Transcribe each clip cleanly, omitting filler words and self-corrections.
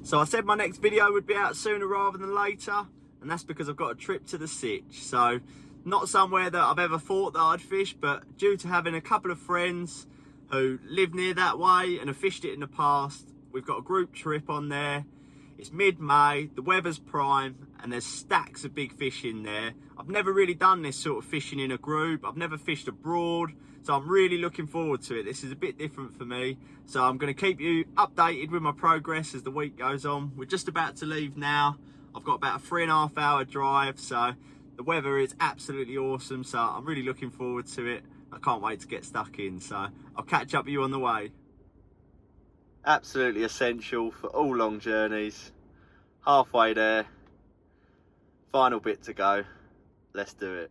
So I said my next video would be out sooner rather than later, and that's because I've got a trip to the Sitch. So not somewhere that I've ever thought that I'd fish, but due to having a couple of friends who live near that way and have fished it in the past, we've got a group trip on there. It's mid-May, the weather's prime, and there's stacks of big fish in there. I've never really done this sort of fishing in a group. I've never fished abroad, so I'm really looking forward to it. This is a bit different for me, so I'm going to keep you updated with my progress as the week goes on. We're just about to leave now. I've got about a 3.5 hour drive, so the weather is absolutely awesome, so I'm really looking forward to it. I can't wait to get stuck in, so I'll catch up with you on the way. Absolutely essential for all long journeys. Halfway there, final bit to go. Let's do it.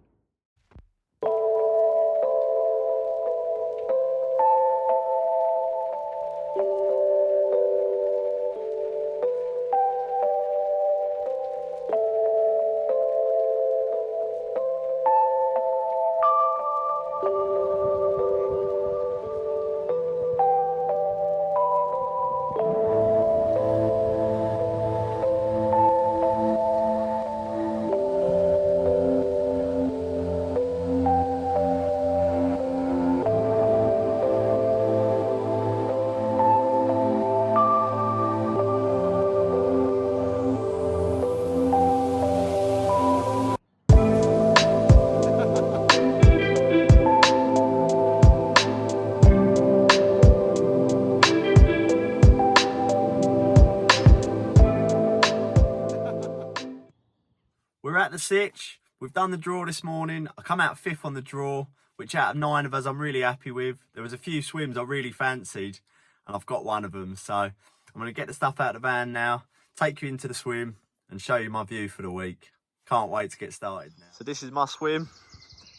We're at the Sitch. We've done the draw this morning. I come out 5th on the draw, which out of 9 of us I'm really happy with. There was a few swims I really fancied, and I've got one of them. So I'm going to get the stuff out of the van now, take you into the swim and show you my view for the week. Can't wait to get started now. So this is my swim,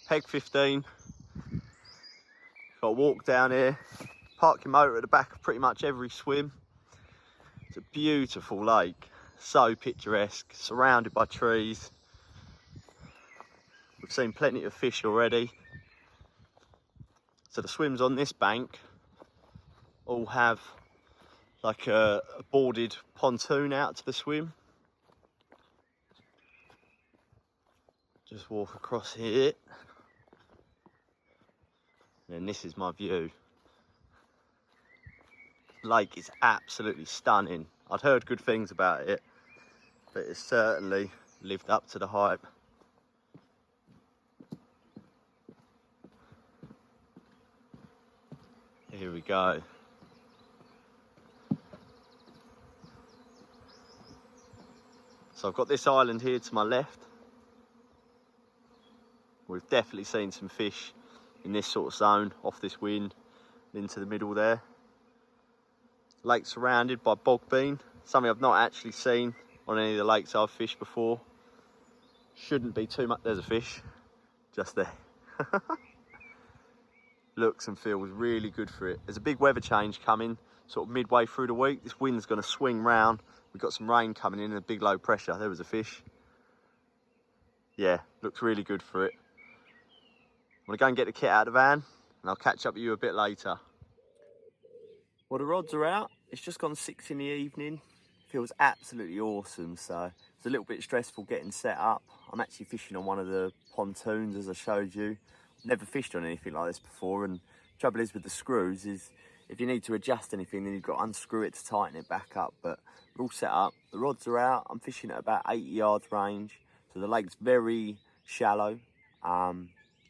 peg 15. Got to walk down here, park your motor at the back of pretty much every swim. It's a beautiful lake, so picturesque, surrounded by trees. We've seen plenty of fish already. So the swims on this bank all have like a boarded pontoon out to the swim. Just walk across here. And this is my view. Lake is absolutely stunning. I'd heard good things about it, but it's certainly lived up to the hype. Here we go. So I've got this island here to my left. We've definitely seen some fish in this sort of zone, off this wind, into the middle there. Lake surrounded by bog bean, something I've not actually seen on any of the lakes I've fished before. Shouldn't be too much. There's a fish just there. Looks and feels really good for it. There's a big weather change coming sort of midway through the week. This wind's going to swing round. We've got some rain coming in and a big low pressure. There was a fish. Yeah, looks really good for it. I'm going to go and get the kit out of the van and I'll catch up with you a bit later. Well, the rods are out. It's just gone 6 in the evening. Feels absolutely awesome. So it's a little bit stressful getting set up. I'm actually fishing on one of the pontoons, as I showed you. Never fished on anything like this before, and the trouble is with the screws is if you need to adjust anything, then you've got to unscrew it to tighten it back up. But we're all set up. The rods are out. I'm fishing at about 80 yards range, so the lake's very shallow.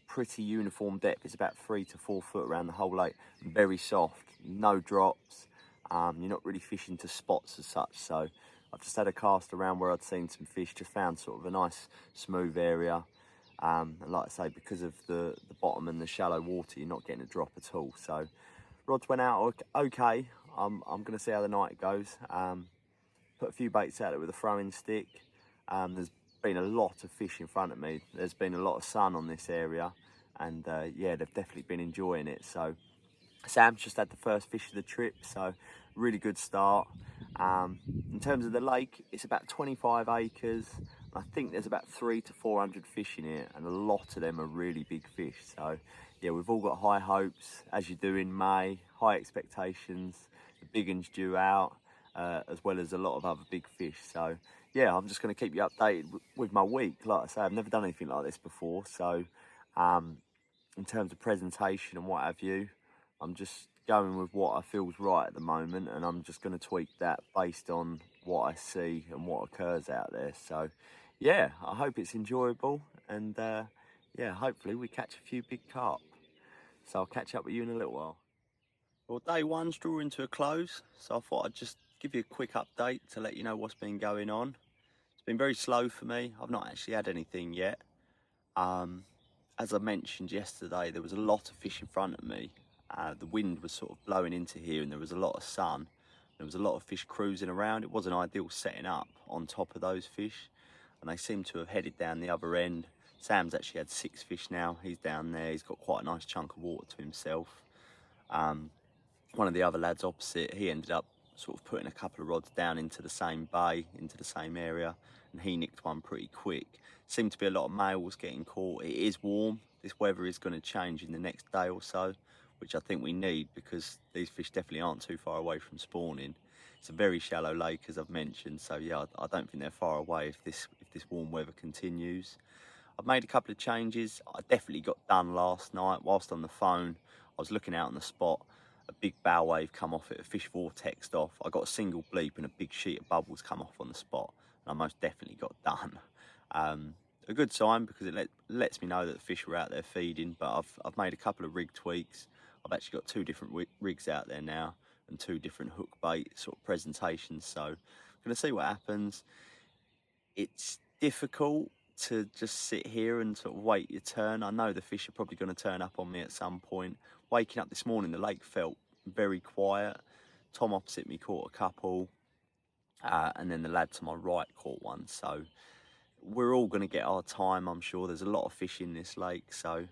Pretty uniform depth. It's about 3 to 4 foot around the whole lake. Very soft, no drops. You're not really fishing to spots as such. So I've just had a cast around where I'd seen some fish, just found sort of a nice smooth area. And like I say, because of the bottom and the shallow water, you're not getting a drop at all. So rods went out okay. I'm going to see how the night goes. Put a few baits out there with a throwing stick. There's been a lot of fish in front of me. There's been a lot of sun on this area, and yeah, they've definitely been enjoying it. So Sam's just had the first fish of the trip, so really good start. In terms of the lake, it's about 25 acres. I think there's about 300 to 400 fish in here, and a lot of them are really big fish. So yeah, we've all got high hopes, as you do in May, high expectations. The big one's due out. as well as a lot of other big fish. So yeah, I'm just going to keep you updated with my week. Like I say, I've never done anything like this before, so in terms of presentation and what have you, I'm just going with what I feel's right at the moment, and I'm just going to tweak that based on what I see and what occurs out there. So yeah, I hope it's enjoyable, and yeah, hopefully we catch a few big carp. So I'll catch up with you in a little while. Well, day one's drawing to a close, so I thought I'd just give you a quick update to let you know what's been going on. It's been very slow for me. I've not actually had anything yet. As I mentioned yesterday, there was a lot of fish in front of me. The wind was sort of blowing into here, and there was a lot of sun. There was a lot of fish cruising around. It wasn't ideal setting up on top of those fish, and they seem to have headed down the other end. Sam's actually had 6 fish now. He's down there. He's got quite a nice chunk of water to himself. One of the other lads opposite, he ended up sort of putting a couple of rods down into the same bay, into the same area, and he nicked one pretty quick. Seemed to be a lot of males getting caught. It is warm. This weather is going to change in the next day or so, which I think we need, because these fish definitely aren't too far away from spawning. It's a very shallow lake, as I've mentioned, so yeah, I don't think they're far away if this warm weather continues. I've made a couple of changes. I definitely got done last night. Whilst on the phone, I was looking out on the spot. A big bow wave come off it, a fish vortexed off. I got a single bleep and a big sheet of bubbles come off on the spot, and I most definitely got done. A good sign, because it lets me know that the fish were out there feeding. But I've made a couple of rig tweaks. I've actually got 2 different rigs out there now, and 2 different hook bait sort of presentations. So I'm going to see what happens. It's difficult to just sit here and sort of wait your turn. I know the fish are probably going to turn up on me at some point. Waking up this morning, the lake felt very quiet. Tom opposite me caught a couple, and then the lad to my right caught one. So we're all going to get our time, I'm sure. There's a lot of fish in this lake, so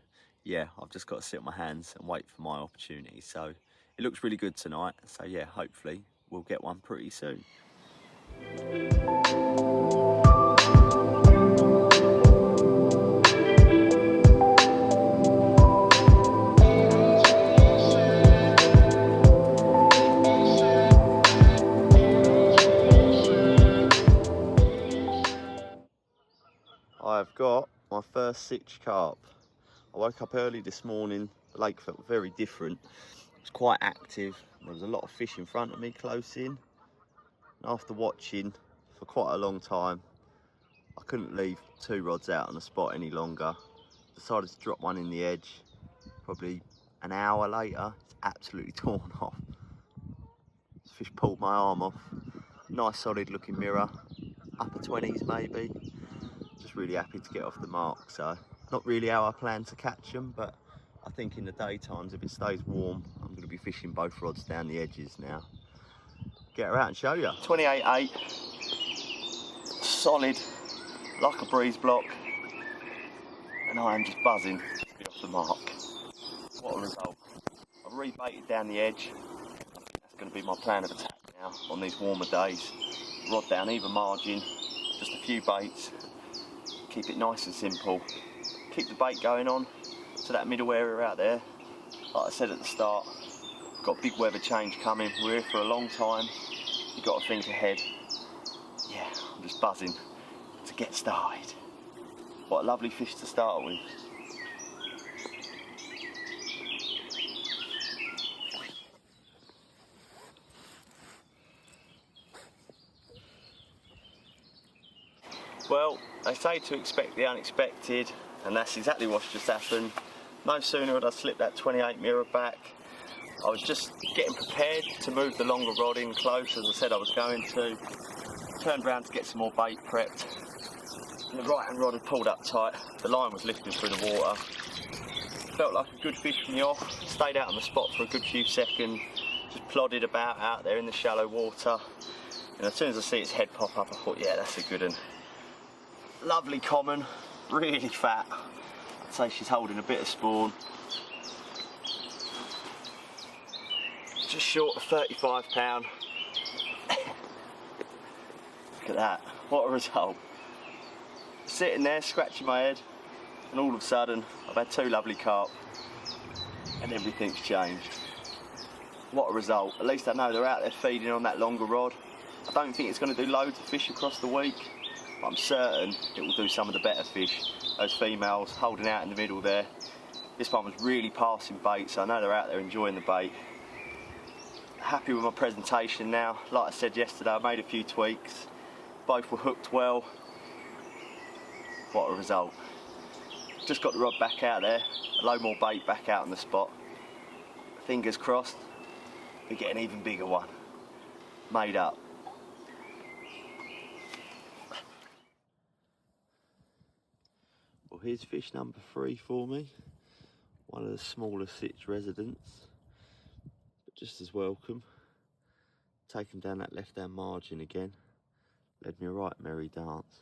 yeah, I've just got to sit on my hands and wait for my opportunity. So it looks really good tonight, so yeah, hopefully we'll get one pretty soon. I've got my first Sitch carp. I woke up early this morning. The lake felt very different. It was quite active. There was a lot of fish in front of me close in. And after watching for quite a long time, I couldn't leave 2 rods out on the spot any longer. Decided to drop one in the edge. Probably an hour later, it's absolutely torn off. This fish pulled my arm off. Nice solid looking mirror, upper 20s maybe. Just really happy to get off the mark. So not really how I plan to catch them, but I think in the daytimes, if it stays warm, I'm going to be fishing both rods down the edges now. Get her out and show you. 28.8, solid, like a breeze block, and I am just buzzing to be off the mark. What a result. I've rebaited down the edge. I think that's going to be my plan of attack now on these warmer days. Rod down either margin, just a few baits. Keep it nice and simple. Keep the bait going on to that middle area out there. Like I said at the start, we've got a big weather change coming. We're here for a long time. You've got to think ahead. Yeah, I'm just buzzing to get started. What a lovely fish to start with. Well, they say to expect the unexpected, and that's exactly what's just happened. No sooner had I slipped that 28 mirror back, I was just getting prepared to move the longer rod in close, as I said I was going to. Turned around to get some more bait prepped, and the right hand rod had pulled up tight. The line was lifting through the water. Felt like a good fish from the off. Stayed out on the spot for a good few seconds, just plodded about out there in the shallow water. And as soon as I see its head pop up, I thought, yeah, that's a good one. Lovely common, really fat. I'd say she's holding a bit of spawn. Just short of 35 pound. Look at that, what a result. Sitting there, scratching my head, and all of a sudden, I've had 2 lovely carp, and everything's changed. What a result. At least I know they're out there feeding on that longer rod. I don't think it's going to do loads of fish across the week, but I'm certain it will do some of the better fish. Those females holding out in the middle there. This one was really passing bait, so I know they're out there enjoying the bait. Happy with my presentation now. Like I said yesterday, I made a few tweaks. Both were hooked well. What a result. Just got the rod back out there, a load more bait back out on the spot. Fingers crossed, we get an even bigger one. Made up. Well, here's fish number 3 for me. One of the smaller Sitch residents, but just as welcome. Take him down that left-hand margin again. Led me a right merry dance.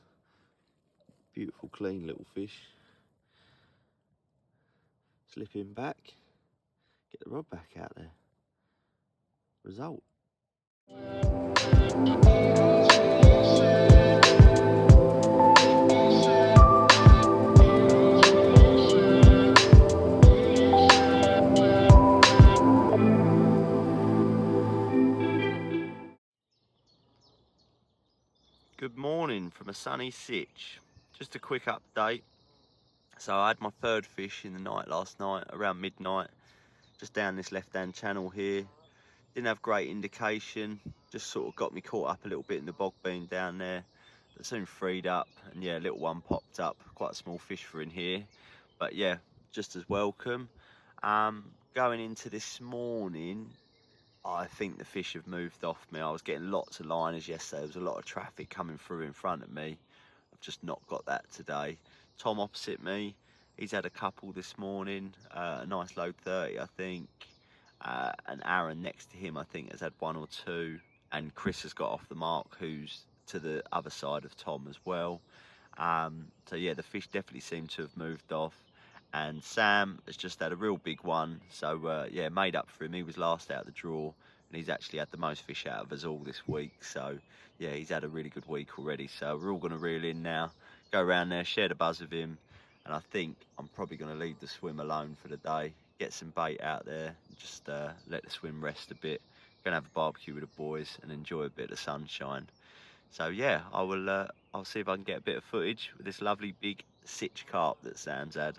Beautiful, clean little fish. Slip him back, get the rod back out there. Result. Good morning from a sunny Sitch. Just a quick update. So I had my third fish in the night last night, around midnight, just down this left-hand channel here. Didn't have great indication, just sort of got me caught up a little bit in the bog bean down there. But soon freed up, and yeah, a little one popped up, quite a small fish for in here. But yeah, just as welcome. Going into this morning, I think the fish have moved off me. I was getting lots of liners yesterday. There was a lot of traffic coming through in front of me. I've just not got that today. Tom opposite me, he's had a couple this morning, a nice load 30 I think. And Aaron next to him I think has had 1 or 2. And Chris has got off the mark, who's to the other side of Tom as well. So yeah, the fish definitely seem to have moved off. And Sam has just had a real big one, so yeah, made up for him. He was last out of the draw, and he's actually had the most fish out of us all this week. So yeah, he's had a really good week already. So we're all going to reel in now, go around there, share the buzz with him, and I think I'm probably going to leave the swim alone for the day. Get some bait out there, and just let the swim rest a bit. Going to have a barbecue with the boys and enjoy a bit of sunshine. So yeah, I'll see if I can get a bit of footage with this lovely big Sitch carp that Sam's had.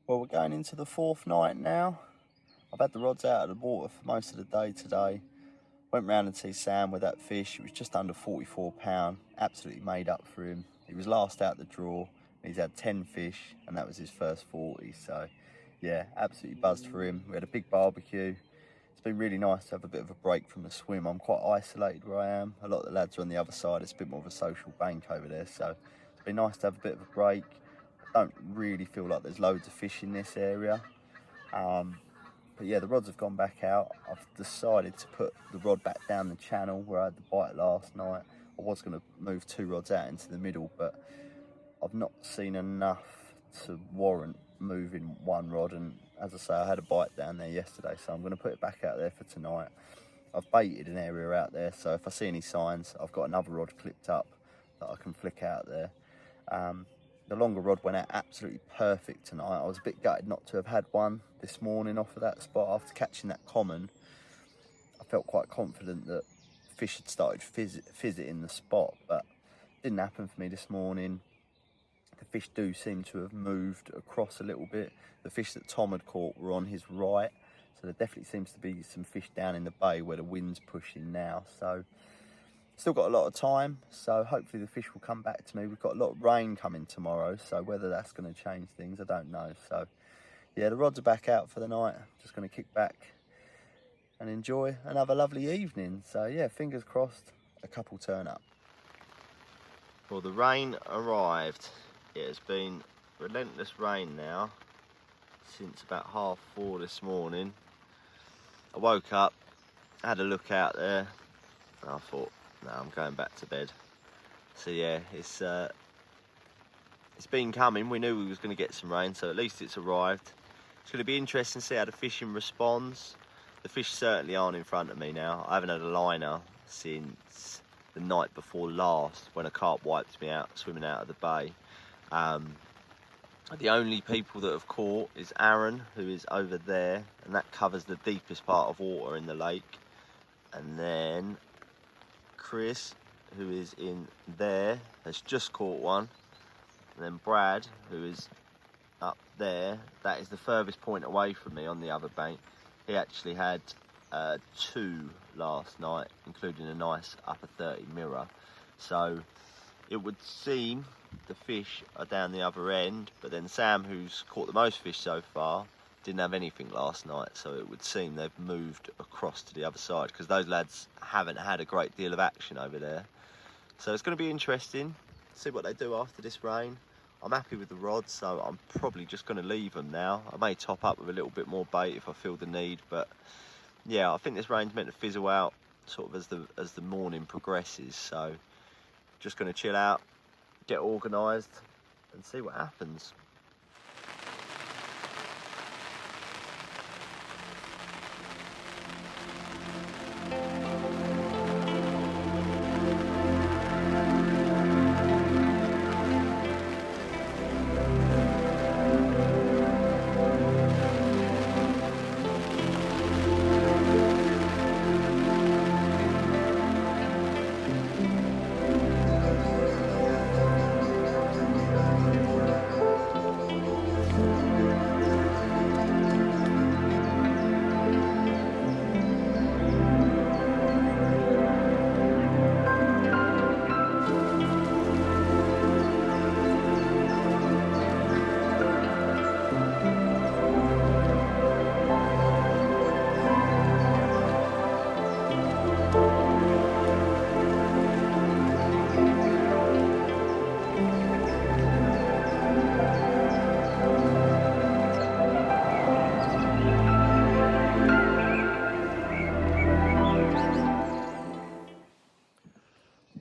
Well, we're going into the 4th night now. I've had the rods out of the water for most of the day today. Went round and see Sam with that fish. It was just under 44 pound. Absolutely made up for him. He was last out the draw. He's had 10 fish and that was his first 40. So yeah, absolutely buzzed for him. We had a big barbecue. It's been really nice to have a bit of a break from the swim. I'm quite isolated where I am. A lot of the lads are on the other side. It's a bit more of a social bank over there. So it's been nice to have a bit of a break. Don't really feel like there's loads of fish in this area, but yeah, the rods have gone back out. I've decided to put the rod back down the channel where I had the bite last night. I was going to move 2 rods out into the middle, but I've not seen enough to warrant moving 1 rod, and as I say, I had a bite down there yesterday, so I'm going to put it back out there for tonight. I've baited an area out there, so if I see any signs, I've got another rod clipped up that I can flick out there. The longer rod went out absolutely perfect tonight. I was a bit gutted not to have had one this morning off of that spot. After catching that common, I felt quite confident that fish had started visiting the spot, but it didn't happen for me this morning. The fish do seem to have moved across a little bit. The fish that Tom had caught were on his right, so there definitely seems to be some fish down in the bay where the wind's pushing now. So still got a lot of time, so hopefully the fish will come back to me. We've got a lot of rain coming tomorrow, so whether that's going to change things, I don't know. So yeah, the rods are back out for the night. Just going to kick back and enjoy another lovely evening. So yeah, fingers crossed a couple turn up. Well, the rain arrived. It has been relentless rain now since about 4:30 this morning. I woke up, had a look out there, and I thought, no, I'm going back to bed. So yeah, it's been coming. We knew we was going to get some rain, so at least it's arrived. It's going to be interesting to see how the fishing responds. The fish certainly aren't in front of me now. I haven't had a liner since the night before last, when a carp wiped me out swimming out of the bay. The only people that have caught is Aaron, who is over there, and that covers the deepest part of water in the lake. And then Chris, who is in there, has just caught one. And then Brad, who is up there, that is the furthest point away from me on the other bank. He actually had 2 last night, including a nice upper 30 mirror. So it would seem the fish are down the other end, but then Sam, who's caught the most fish so far, didn't have anything last night, so it would seem they've moved across to the other side, because those lads haven't had a great deal of action over there. So it's going to be interesting to see what they do after this rain. I'm happy with the rods, so I'm probably just going to leave them now. I may top up with a little bit more bait if I feel the need, but yeah, I think this rain's meant to fizzle out sort of as the morning progresses, so just going to chill out, get organised and see what happens.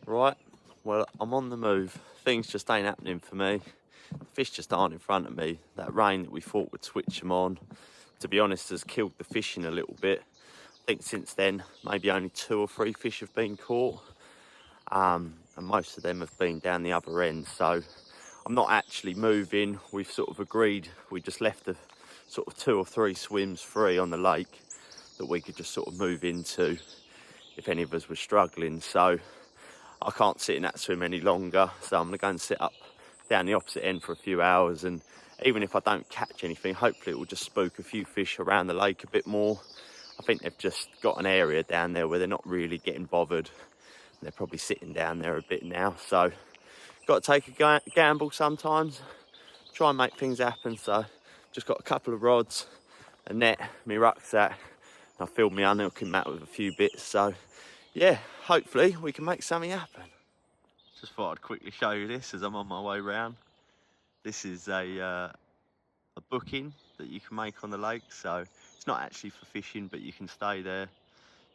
Right, well, I'm on the move. Things just ain't happening for me. The fish just aren't in front of me. That rain that we thought would switch them on, to be honest, has killed the fishing a little bit. I think since then, maybe only 2 or 3 fish have been caught. And most of them have been down the other end. So I'm not actually moving. We've sort of agreed, we just left the sort of 2 or 3 swims free on the lake that we could just sort of move into if any of us were struggling. So I can't sit in that swim any longer, so I'm going to go and sit up down the opposite end for a few hours, and even if I don't catch anything, hopefully it will just spook a few fish around the lake a bit more. I think they've just got an area down there where they're not really getting bothered. They're probably sitting down there a bit now, so got to take a gamble sometimes, try and make things happen. So just got a couple of rods, a net, my rucksack, and I filled my unhooking mat with a few bits. So yeah, hopefully we can make something happen. Just thought I'd quickly show you this as I'm on my way round. This is a booking that you can make on the lake. So it's not actually for fishing, but you can stay there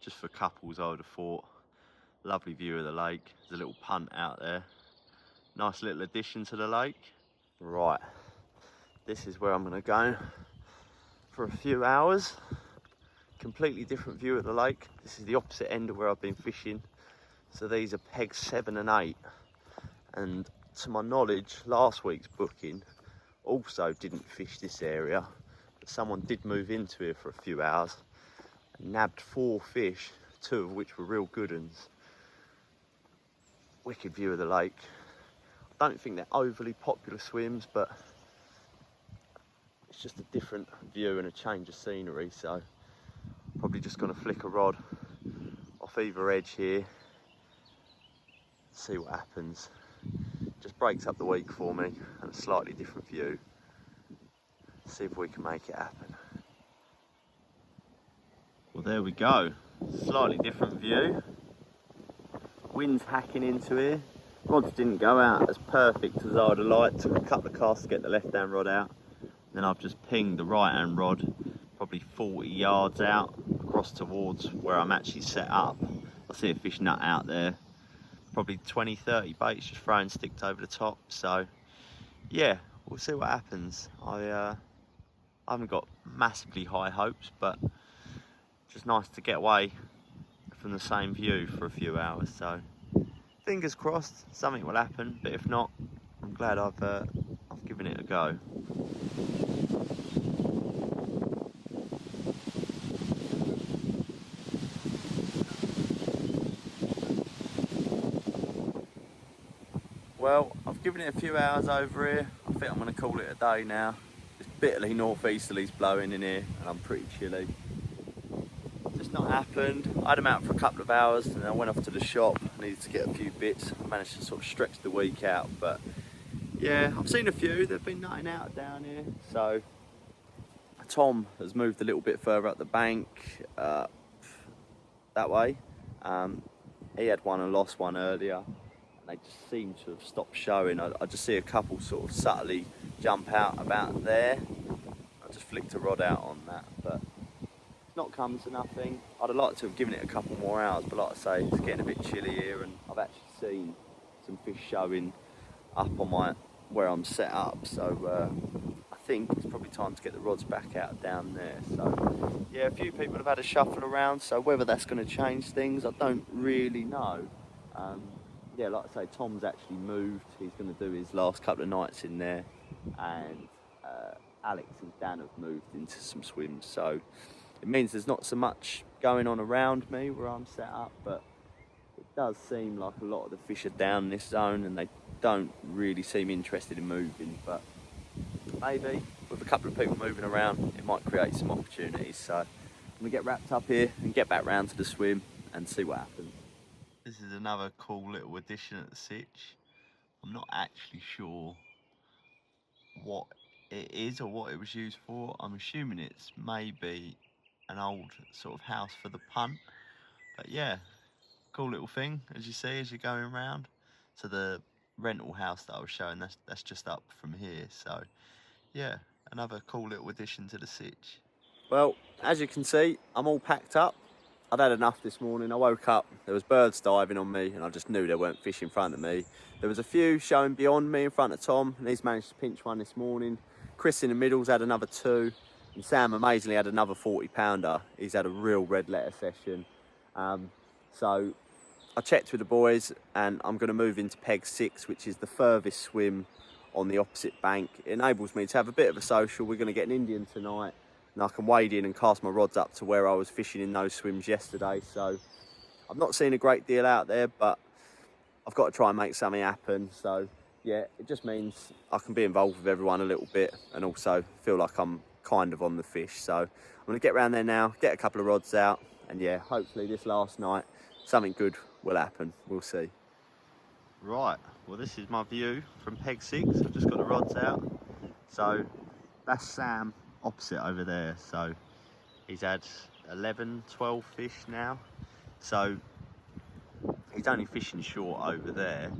just for couples, I would have thought. Lovely view of the lake. There's a little punt out there. Nice little addition to the lake. Right, this is where I'm going to go for a few hours. Completely different view of the lake. This is the opposite end of where I've been fishing. So these are pegs 7 and 8. And to my knowledge, last week's booking also didn't fish this area. But someone did move into here for a few hours and nabbed 4 fish, 2 of which were real good uns. Wicked view of the lake. I don't think they're overly popular swims, but it's just a different view and a change of scenery. So probably just going to flick a rod off either edge here, see what happens. Just breaks up the week for me and a slightly different view. See if we can make it happen. Well, there we go. Slightly different view. Wind's hacking into here. Rods didn't go out as perfect as I'd have liked. Took a couple of casts to get the left hand rod out. Then I've just pinged the right hand rod probably 40 yards out across towards where I'm actually set up. I see a fish nut out there, probably 20-30 baits just throwing sticks over the top. So yeah, we'll see what happens. I haven't got massively high hopes, but just nice to get away from the same view for a few hours. So fingers crossed something will happen, but if not, I'm glad I've given it a go. Well, I've given it a few hours over here. I think I'm going to call it a day now. It's bitterly northeasterly's blowing in here and I'm pretty chilly. Just not happened. I had them out for a couple of hours and then I went off to the shop. I needed to get a few bits. I managed to sort of stretch the week out, but yeah, I've seen a few. They've been nutting out down here. So Tom has moved a little bit further up the bank that way. He had one and lost one earlier. They just seem to have stopped showing. I just see a couple sort of subtly jump out about there. I just flicked a rod out on that, but it's not come to nothing. I'd have liked to have given it a couple more hours, but like I say, it's getting a bit chilly here, and I've actually seen some fish showing up on where I'm set up. So I think it's probably time to get the rods back out down there. So yeah, a few people have had a shuffle around. So whether that's going to change things, I don't really know. Yeah, like I say, Tom's actually moved. He's going to do his last couple of nights in there, and Alex and Dan have moved into some swims. So it means there's not so much going on around me where I'm set up, but it does seem like a lot of the fish are down this zone and they don't really seem interested in moving. But maybe with a couple of people moving around, it might create some opportunities. So I'm going to get wrapped up here and get back round to the swim and see what happens. This is another cool little addition at the Sitch. I'm not actually sure what it is or what it was used for. I'm assuming it's maybe an old sort of house for the punt. But yeah, cool little thing, as you see, as you're going around. So the rental house that I was showing, that's just up from here. So yeah, another cool little addition to the Sitch. Well, as you can see, I'm all packed up. I'd had enough this morning. I woke up, there was birds diving on me and I just knew there weren't fish in front of me. There was a few showing beyond me in front of Tom, and he's managed to pinch one this morning. Chris in the middle's had another 2, and Sam amazingly had another 40-pounder. He's had a real red letter session. So I checked with the boys and I'm going to move into peg 6, which is the furthest swim on the opposite bank. It enables me to have a bit of a social. We're going to get an Indian tonight, and I can wade in and cast my rods up to where I was fishing in those swims yesterday. So I've not seen a great deal out there, but I've got to try and make something happen. So yeah, it just means I can be involved with everyone a little bit and also feel like I'm kind of on the fish. So I'm going to get around there now, get a couple of rods out, and yeah, hopefully this last night something good will happen. We'll see. Right, well this is my view from peg 6. I've just got the rods out. So that's Sam opposite over there. So he's had 11, 12 fish now. So he's only fishing short over there.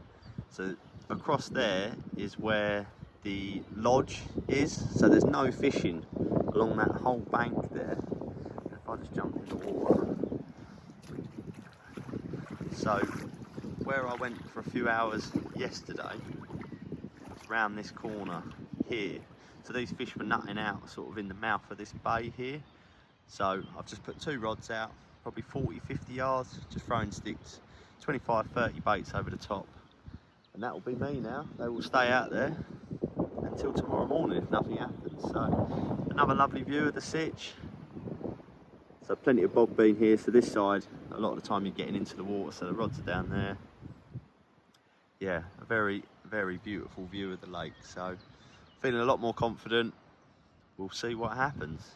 So across there is where the lodge is. So there's no fishing along that whole bank there. If I just jump in the water. So where I went for a few hours yesterday, it's round this corner here. So these fish were nutting out sort of in the mouth of this bay here. So I've just put 2 rods out, probably 40-50 yards, just throwing sticks, 25-30 baits over the top. And that will be me now. They will stay out there until tomorrow morning if nothing happens. So another lovely view of the Sitch. So plenty of bob bean here. So this side, a lot of the time you're getting into the water, so the rods are down there. Yeah, a very, very beautiful view of the lake. So feeling a lot more confident. We'll see what happens.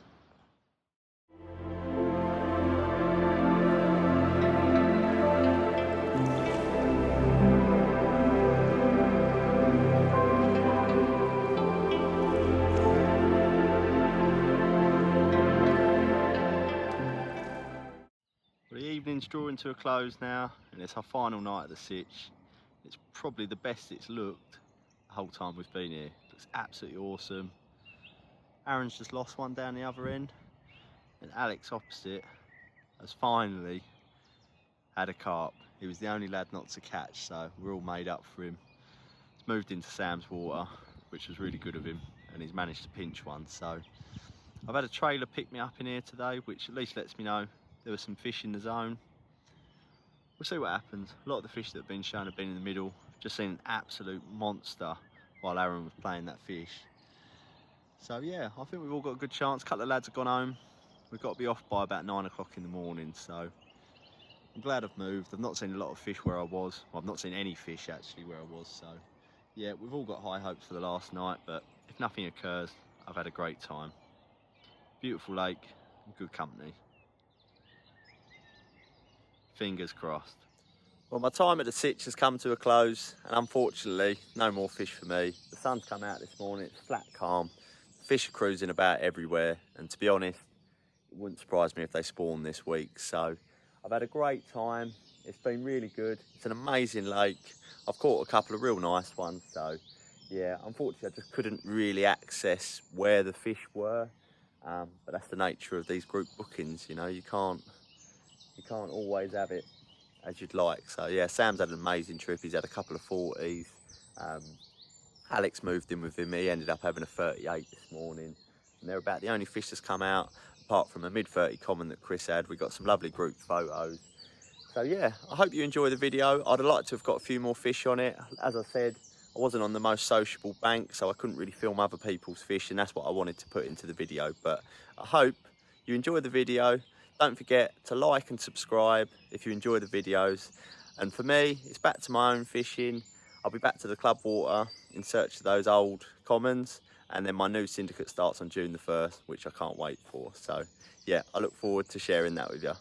The evening's drawing to a close now, and it's our final night at the Sitch. It's probably the best it's looked the whole time we've been here. It looks absolutely awesome. Aaron's just lost one down the other end, and Alex opposite has finally had a carp. He was the only lad not to catch, so we're all made up for him. He's moved into Sam's water, which was really good of him, and he's managed to pinch one. So I've had a trailer pick me up in here today, which at least lets me know there was some fish in the zone. We'll see what happens. A lot of the fish that have been shown have been in the middle. Just seen an absolute monster while Aaron was playing that fish. So yeah, I think we've all got a good chance. A couple of lads have gone home. We've got to be off by about 9 o'clock in the morning, so I'm glad I've moved. I've not seen a lot of fish where I was. Well, I've not seen any fish actually where I was, so yeah, we've all got high hopes for the last night, but if nothing occurs, I've had a great time. Beautiful lake, good company. Fingers crossed. Well, my time at the Sitch has come to a close, and unfortunately, no more fish for me. The sun's come out this morning, it's flat calm. Fish are cruising about everywhere, and to be honest, it wouldn't surprise me if they spawn this week. So I've had a great time. It's been really good. It's an amazing lake. I've caught a couple of real nice ones. So yeah, unfortunately, I just couldn't really access where the fish were. But that's the nature of these group bookings. You know, you can't always have it as you'd like. So yeah, Sam's had an amazing trip. He's had a couple of 40s. Alex moved in with him. He ended up having a 38 this morning. And they're about the only fish that's come out, apart from a mid-30 common that Chris had. We got some lovely group photos. So yeah, I hope you enjoy the video. I'd have liked to have got a few more fish on it. As I said, I wasn't on the most sociable bank, so I couldn't really film other people's fish, and that's what I wanted to put into the video. But I hope you enjoy the video. Don't forget to like and subscribe if you enjoy the videos. And for me, it's back to my own fishing. I'll be back to the club water in search of those old commons, and then my new syndicate starts on June the 1st, which I can't wait for. So yeah, I look forward to sharing that with you.